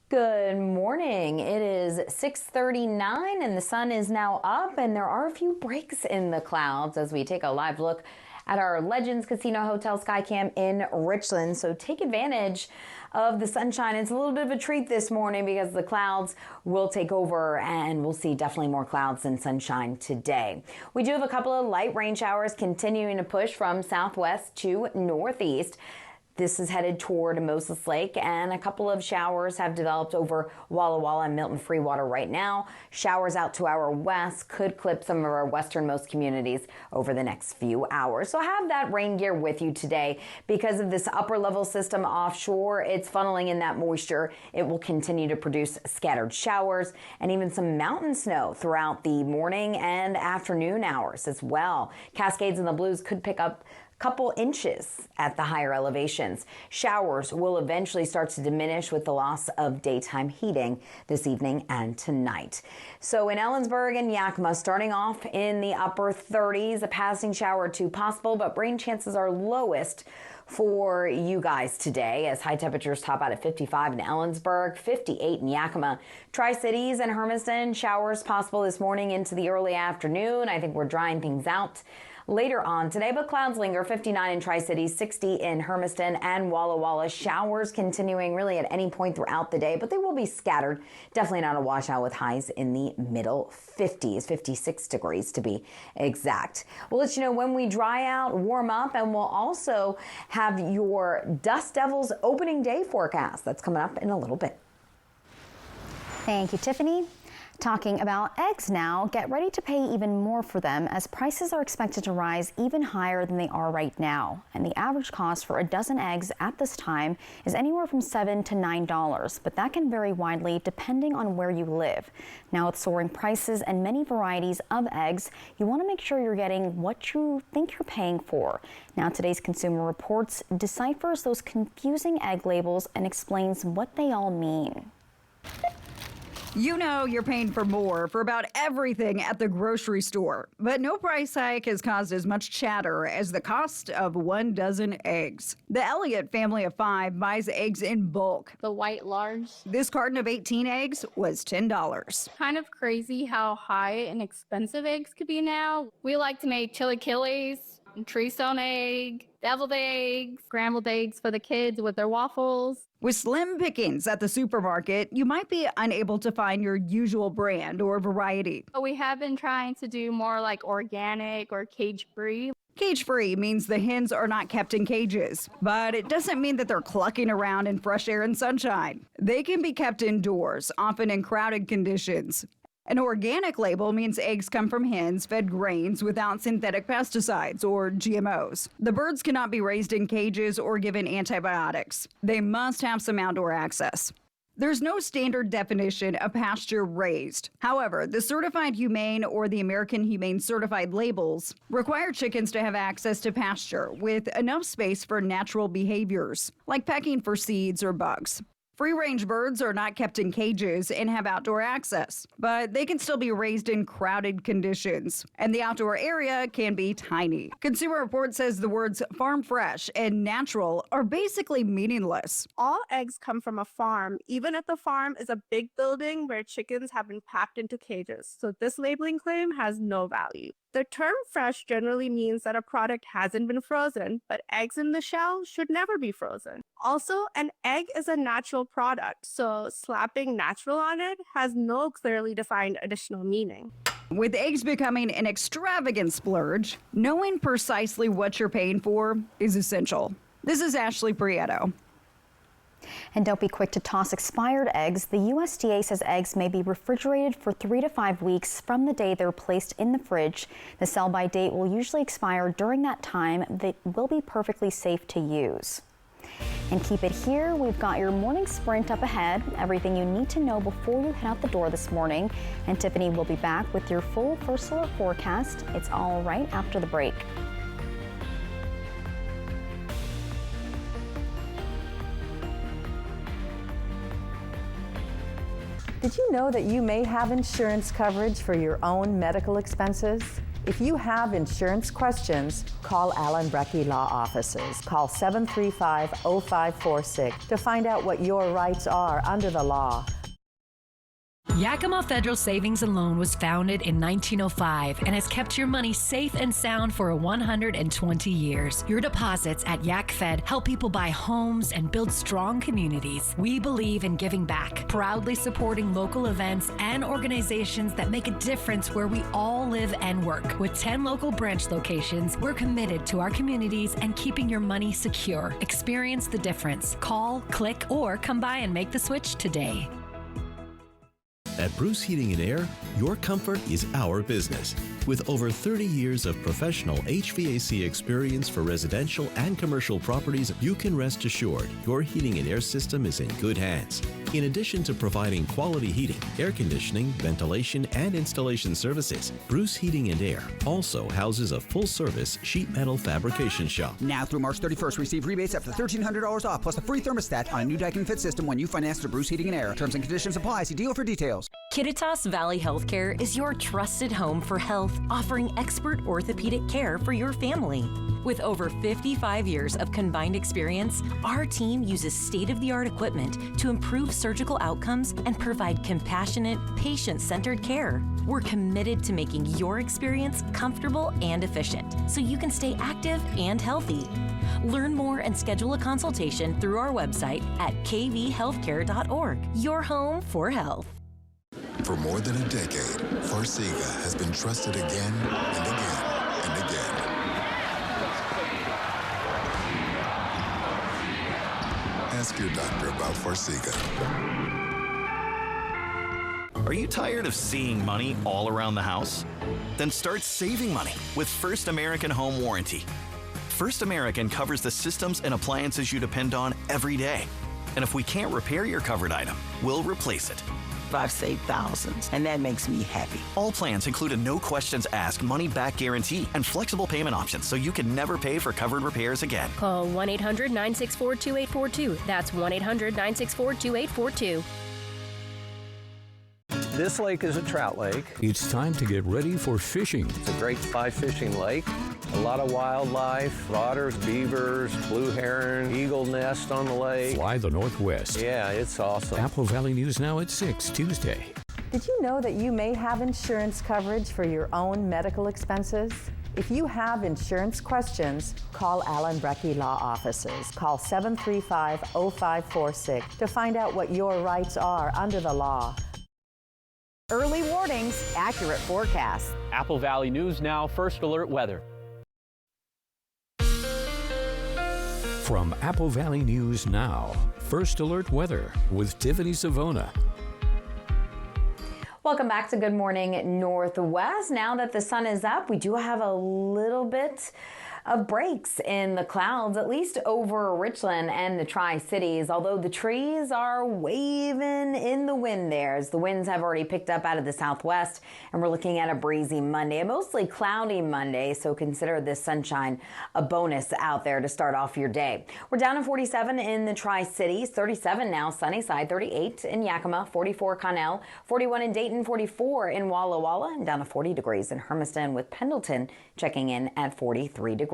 Good morning. It is 6:39 and the sun is now up, and there are a few breaks in the clouds as we take a live look at our Legends Casino Hotel Skycam in Richland. So take advantage of the sunshine. It's a little bit of a treat this morning because the clouds will take over and we'll see definitely more clouds than sunshine today. We do have a couple of light rain showers continuing to push from southwest to northeast. This is headed toward Moses Lake, and a couple of showers have developed over Walla Walla and Milton Freewater right now. Showers out to our west could clip some of our westernmost communities over the next few hours. So have that rain gear with you today because of this upper level system offshore. It's funneling in that moisture. It will continue to produce scattered showers and even some mountain snow throughout the morning and afternoon hours as well. Cascades in the Blues could pick up couple inches at the higher elevations. Showers will eventually start to diminish with the loss of daytime heating this evening and tonight. So in Ellensburg and Yakima, starting off in the upper 30s, a passing shower or two possible, but rain chances are lowest for you guys today as high temperatures top out at 55 in Ellensburg, 58 in Yakima. Tri-Cities and Hermiston, showers possible this morning into the early afternoon. I think we're drying things out later on today, but clouds linger. 59 in Tri-Cities, 60 in Hermiston and Walla Walla. Showers continuing really at any point throughout the day, but they will be scattered. Definitely not a washout with highs in the middle 50s, 56 degrees to be exact. We'll let you know when we dry out, warm up, and we'll also have your Dust Devils opening day forecast. That's coming up in a little bit. Thank you, Tiffany. Talking about eggs now, get ready to pay even more for them as prices are expected to rise even higher than they are right now. And the average cost for a dozen eggs at this time is anywhere from $7 to $9, but that can vary widely depending on where you live. Now with soaring prices and many varieties of eggs, you want to make sure you're getting what you think you're paying for. Now today's Consumer Reports deciphers those confusing egg labels and explains what they all mean. You know you're paying for more for about everything at the grocery store, but no price hike has caused as much chatter as the cost of 1 dozen eggs. The Elliott family of 5 buys eggs in bulk. The white large. This carton of 18 eggs was $10. Kind of crazy how high and expensive eggs could be now. We like to make chilaquiles, tree-stone egg, deviled eggs, scrambled eggs for the kids with their waffles. With slim pickings at the supermarket, you might be unable to find your usual brand or variety. We have been trying to do more like organic or cage-free. Cage-free means the hens are not kept in cages, but it doesn't mean that they're clucking around in fresh air and sunshine. They can be kept indoors, often in crowded conditions. An organic label means eggs come from hens fed grains without synthetic pesticides or GMOs. The birds cannot be raised in cages or given antibiotics. They must have some outdoor access. There's no standard definition of pasture raised. However, the Certified Humane or the American Humane Certified labels require chickens to have access to pasture with enough space for natural behaviors, like pecking for seeds or bugs. Free-range birds are not kept in cages and have outdoor access, but they can still be raised in crowded conditions, and the outdoor area can be tiny. Consumer Reports says the words farm fresh and natural are basically meaningless. All eggs come from a farm, even if the farm is a big building where chickens have been packed into cages, so this labeling claim has no value. The term fresh generally means that a product hasn't been frozen, but eggs in the shell should never be frozen. Also, an egg is a natural product, so slapping natural on it has no clearly defined additional meaning. With eggs becoming an extravagant splurge, knowing precisely what you're paying for is essential. This is Ashley Prieto. And don't be quick to toss expired eggs. The USDA says eggs may be refrigerated for 3 to 5 weeks from the day they're placed in the fridge. The sell-by date will usually expire during that time. They will be perfectly safe to use. And keep it here. We've got your morning sprint up ahead. Everything you need to know before you head out the door this morning. And Tiffany will be back with your full First Alert forecast. It's all right after the break. Did you know that you may have insurance coverage for your own medical expenses? If you have insurance questions, call Allen Brecky Law Offices. Call 735-0546 to find out what your rights are under the law. Yakima Federal Savings and Loan was founded in 1905 and has kept your money safe and sound for 120 years. Your deposits at YakFed help people buy homes and build strong communities. We believe in giving back, proudly supporting local events and organizations that make a difference where we all live and work. With 10 local branch locations, we're committed to our communities and keeping your money secure. Experience the difference. Call, click, or come by and make the switch today. At Bruce Heating and Air, your comfort is our business. With over 30 years of professional HVAC experience for residential and commercial properties, you can rest assured your heating and air system is in good hands. In addition to providing quality heating, air conditioning, ventilation, and installation services, Bruce Heating and Air also houses a full-service sheet metal fabrication shop. Now through March 31st, receive rebates up to $1,300 off, plus a free thermostat on a new Daikin Fit system when you finance through Bruce Heating and Air. Terms and conditions apply. See deal for details. Kittitas Valley Healthcare is your trusted home for health, offering expert orthopedic care for your family. With over 55 years of combined experience, our team uses state-of-the-art equipment to improve surgical outcomes and provide compassionate, patient-centered care. We're committed to making your experience comfortable and efficient, so you can stay active and healthy. Learn more and schedule a consultation through our website at kvhealthcare.org. Your home for health. For more than a decade, Farxiga has been trusted again and again and again. Ask your doctor about Farxiga. Are you tired of seeing money all around the house? Then start saving money with First American Home Warranty. First American covers the systems and appliances you depend on every day. And if we can't repair your covered item, we'll replace it. I've saved thousands, and that makes me happy. All plans include a no questions asked money back guarantee and flexible payment options, so you can never pay for covered repairs again. Call 1-800-964-2842. That's 1-800-964-2842. This lake is a trout lake. It's time to get ready for fishing. It's a great fly fishing lake. A lot of wildlife, otters, beavers, blue heron, eagle nest on the lake. Fly the Northwest. Yeah, it's awesome. Apple Valley News Now at 6, Tuesday. Did you know that you may have insurance coverage for your own medical expenses? If you have insurance questions, call Allen Brecky Law Offices. Call 735-0546 to find out what your rights are under the law. Early warnings, accurate forecasts. Apple Valley News Now, First Alert Weather. From Apple Valley News Now, First Alert Weather with Tiffany Savona. Welcome back to Good Morning Northwest. Now that the sun is up, we do have a little bit of breaks in the clouds, at least over Richland and the Tri-Cities, although the trees are waving in the wind there as the winds have already picked up out of the southwest, and we're looking at a breezy Monday, a mostly cloudy Monday, so consider this sunshine a bonus out there to start off your day. We're down to 47 in the Tri-Cities, 37 now Sunnyside, 38 in Yakima, 44 Connell, 41 in Dayton, 44 in Walla Walla, and down to 40 degrees in Hermiston, with Pendleton checking in at 43 degrees.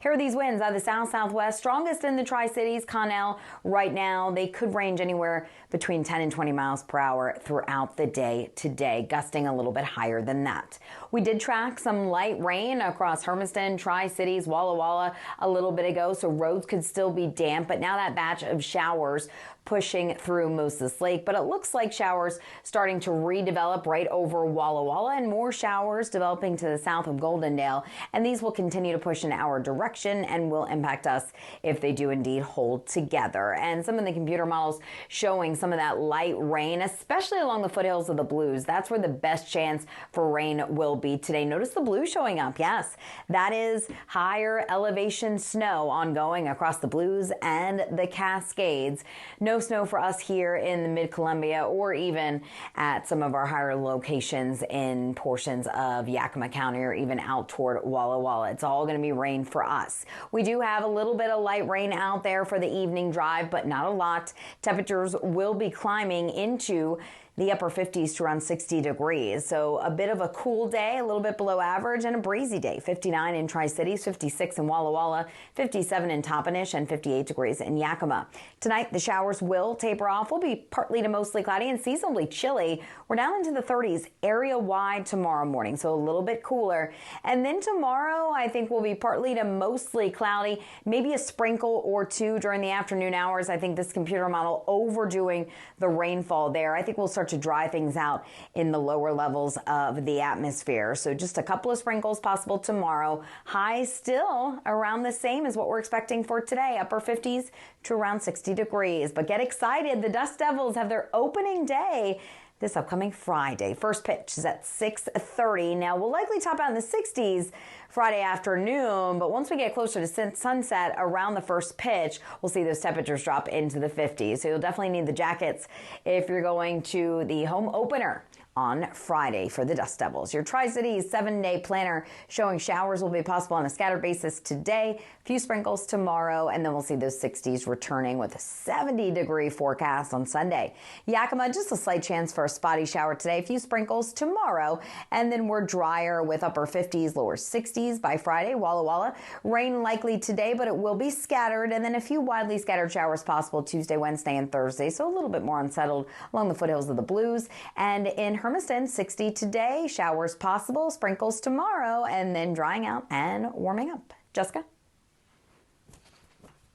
Here are these winds out of the south-southwest, strongest in the Tri-Cities. Connell right now, they could range anywhere between 10 and 20 miles per hour throughout the day today, gusting a little bit higher than that. We did track some light rain across Hermiston, Tri-Cities, Walla Walla a little bit ago, so roads could still be damp, but now that batch of showers pushing through Moses Lake, but it looks like showers starting to redevelop right over Walla Walla and more showers developing to the south of Goldendale. And these will continue to push in our direction and will impact us if they do indeed hold together. And some of the computer models showing some of that light rain, especially along the foothills of the Blues. That's where the best chance for rain will be today. Notice the blue showing up. Yes, that is higher elevation snow ongoing across the Blues and the Cascades. No snow for us here in the Mid-Columbia or even at some of our higher locations in portions of Yakima County or even out toward Walla Walla. It's all going to be rain for us. We do have a little bit of light rain out there for the evening drive, but not a lot. Temperatures will be climbing into the upper 50s to around 60 degrees. So a bit of a cool day, a little bit below average, and a breezy day. 59 in Tri-Cities, 56 in Walla Walla, 57 in Toppenish, and 58 degrees in Yakima. Tonight, the showers will taper off. We'll be partly to mostly cloudy and seasonably chilly. We're down into the 30s area-wide tomorrow morning, so a little bit cooler. And then tomorrow, I think we'll be partly to mostly cloudy, maybe a sprinkle or two during the afternoon hours. I think this computer model overdoing the rainfall there. I think we'll start to dry things out in the lower levels of the atmosphere. So just a couple of sprinkles possible tomorrow. High still around the same as what we're expecting for today, upper 50s to around 60 degrees. But get excited. The Dust Devils have their opening day this upcoming Friday. First pitch is at 6:30. Now, we'll likely top out in the 60s Friday afternoon, but once we get closer to sunset around the first pitch, we'll see those temperatures drop into the 50s. So you'll definitely need the jackets if you're going to the home opener on Friday for the Dust Devils. Your Tri-Cities 7-day planner showing showers will be possible on a scattered basis today, a few sprinkles tomorrow, and then we'll see those 60s returning with a 70-degree forecast on Sunday. Yakima, just a slight chance for a spotty shower today, a few sprinkles tomorrow, and then we're drier with upper 50s, lower 60s by Friday. Walla Walla, rain likely today, but it will be scattered, and then a few widely scattered showers possible Tuesday, Wednesday, and Thursday, so a little bit more unsettled along the foothills of the Blues. And in Hermiston, 60 today, showers possible, sprinkles tomorrow, and then drying out and warming up. Jessica?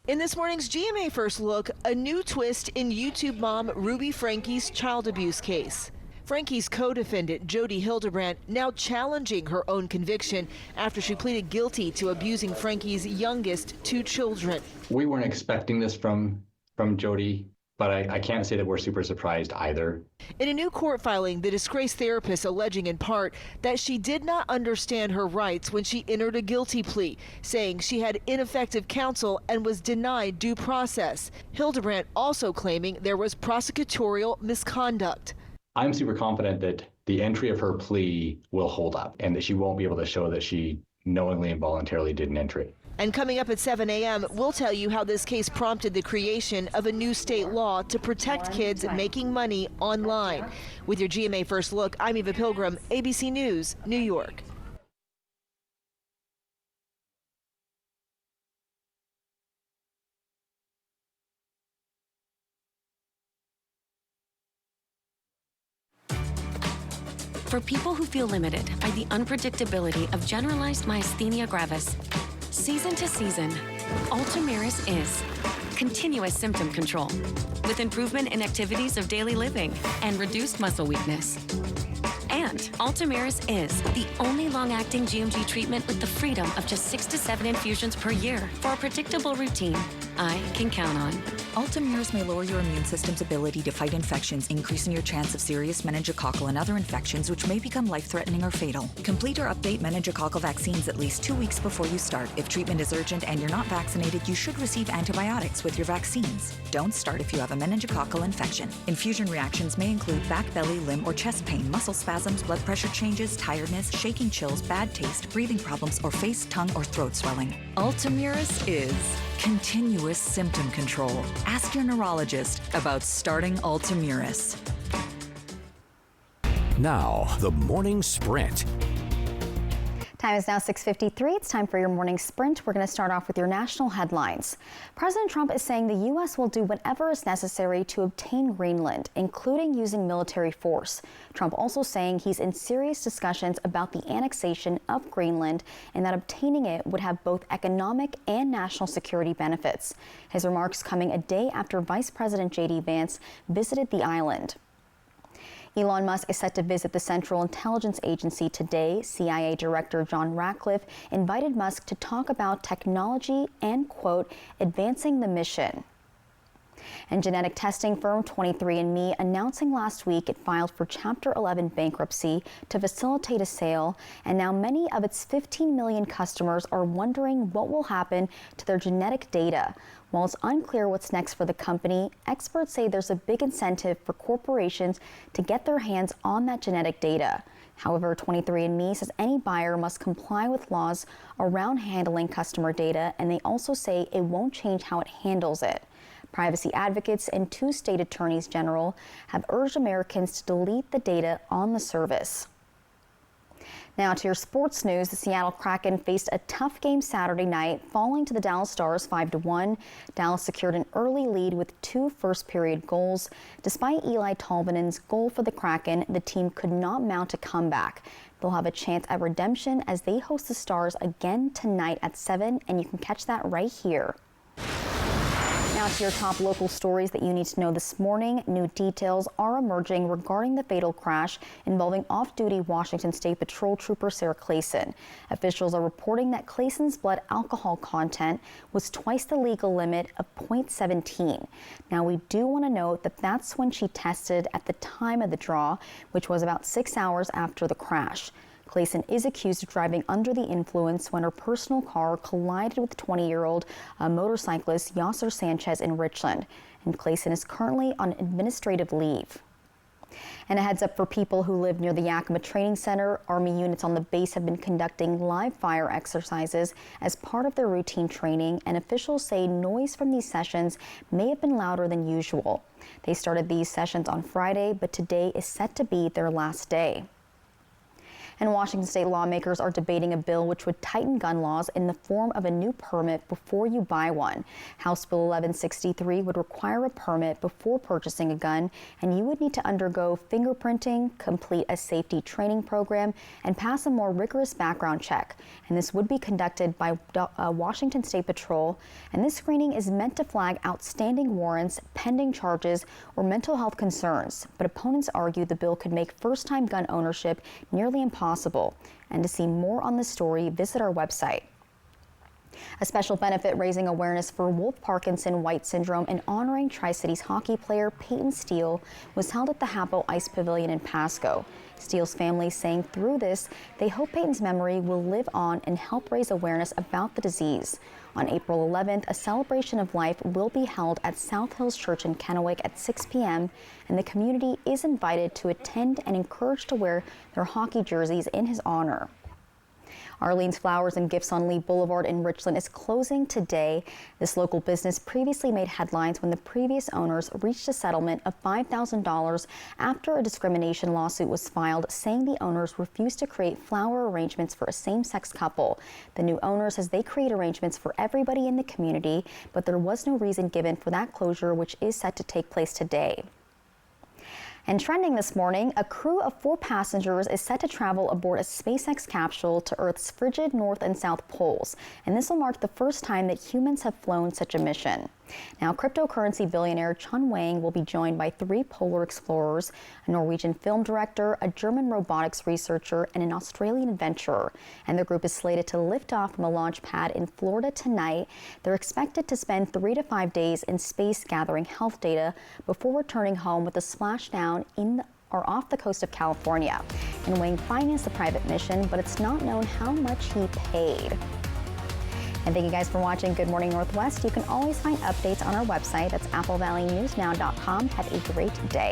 In this morning's GMA First Look, a new twist in YouTube mom Ruby Franke's child abuse case. Franke's co-defendant, Jody Hildebrandt, now challenging her own conviction after she pleaded guilty to abusing Franke's youngest two children. We weren't expecting this from Jody, but I can't say that we're super surprised either. In a new court filing, the disgraced therapist alleging in part that she did not understand her rights when she entered a guilty plea, saying she had ineffective counsel and was denied due process. Hildebrandt also claiming there was prosecutorial misconduct. I'm super confident that the entry of her plea will hold up and that she won't be able to show that she knowingly and voluntarily didn't enter it. And coming up at 7 a.m., we'll tell you how this case prompted the creation of a new state law to protect kids making money online. With your GMA First Look, I'm Eva Pilgrim, ABC News, New York. For people who feel limited by the unpredictability of generalized myasthenia gravis, season to season, Ultomiris is continuous symptom control with improvement in activities of daily living and reduced muscle weakness. And Ultomiris is the only long-acting GMG treatment with the freedom of just 6 to 7 infusions per year for a predictable routine I can count on. Ultomiris may lower your immune system's ability to fight infections, increasing your chance of serious meningococcal and other infections, which may become life-threatening or fatal. Complete or update meningococcal vaccines at least 2 weeks before you start. If treatment is urgent and you're not vaccinated, you should receive antibiotics with your vaccines. Don't start if you have a meningococcal infection. Infusion reactions may include back, belly, limb, or chest pain, muscle spasms, blood pressure changes, tiredness, shaking chills, bad taste, breathing problems, or face, tongue, or throat swelling. Ultomiris is continuous symptom control. Ask your neurologist about starting Ultomiris. Now, the morning sprint. Time is now 6:53. It's time for your morning sprint. We're going to start off with your national headlines. President Trump is saying the U.S. will do whatever is necessary to obtain Greenland, including using military force. Trump also saying he's in serious discussions about the annexation of Greenland and that obtaining it would have both economic and national security benefits. His remarks coming a day after Vice President J.D. Vance visited the island. Elon Musk is set to visit the Central Intelligence Agency today. CIA Director John Ratcliffe invited Musk to talk about technology and, quote, advancing the mission. And genetic testing firm 23andMe announcing last week it filed for Chapter 11 bankruptcy to facilitate a sale, and now many of its 15 million customers are wondering what will happen to their genetic data. While it's unclear what's next for the company, experts say there's a big incentive for corporations to get their hands on that genetic data. However, 23andMe says any buyer must comply with laws around handling customer data, and they also say it won't change how it handles it. Privacy advocates and 2 state attorneys general have urged Americans to delete the data on the service. Now to your sports news, the Seattle Kraken faced a tough game Saturday night, falling to the Dallas Stars 5-1. Dallas secured an early lead with 2 first-period goals. Despite Eli Tolvanen's goal for the Kraken, the team could not mount a comeback. They'll have a chance at redemption as they host the Stars again tonight at 7, and you can catch that right here. Now to your top local stories that you need to know this morning. New details are emerging regarding the fatal crash involving off-duty Washington State Patrol Trooper Sarah Clayson. Officials are reporting that Clayson's blood alcohol content was twice the legal limit of 0.17. Now we do want to note that that's when she tested at the time of the draw, which was about 6 hours after the crash. Clayson is accused of driving under the influence when her personal car collided with 20-year-old motorcyclist Yasser Sanchez in Richland, and Clayson is currently on administrative leave. And a heads up for people who live near the Yakima Training Center, Army units on the base have been conducting live fire exercises as part of their routine training, and officials say noise from these sessions may have been louder than usual. They started these sessions on Friday, but today is set to be their last day. And Washington state lawmakers are debating a bill which would tighten gun laws in the form of a new permit before you buy one. House Bill 1163 would require a permit before purchasing a gun, and you would need to undergo fingerprinting, complete a safety training program, and pass a more rigorous background check. And this would be conducted by Washington State Patrol, and this screening is meant to flag outstanding warrants, pending charges, or mental health concerns. But opponents argue the bill could make first-time gun ownership nearly impossible. And to see more on this story, visit our website. A special benefit raising awareness for Wolff-Parkinson-White syndrome and honoring Tri-Cities hockey player Peyton Steele was held at the Hapo Ice Pavilion in Pasco. Steele's family saying through this, they hope Peyton's memory will live on and help raise awareness about the disease. On April 11th, a celebration of life will be held at South Hills Church in Kennewick at 6 p.m., and the community is invited to attend and encouraged to wear their hockey jerseys in his honor. Arlene's Flowers and Gifts on Lee Boulevard in Richland is closing today. This local business previously made headlines when the previous owners reached a settlement of $5,000 after a discrimination lawsuit was filed saying the owners refused to create flower arrangements for a same-sex couple. The new owner says they create arrangements for everybody in the community, but there was no reason given for that closure, which is set to take place today. And trending this morning, a crew of 4 passengers is set to travel aboard a SpaceX capsule to Earth's frigid north and south poles. And this will mark the first time that humans have flown such a mission. Now, cryptocurrency billionaire Chun Wang will be joined by 3 polar explorers, a Norwegian film director, a German robotics researcher, and an Australian adventurer. And the group is slated to lift off from a launch pad in Florida tonight. They're expected to spend 3 to 5 days in space gathering health data before returning home with a splashdown off the coast of California. And Wang financed the private mission, but it's not known how much he paid. And thank you guys for watching Good Morning Northwest. You can always find updates on our website. That's applevalleyNewsNow.com. Have a great day.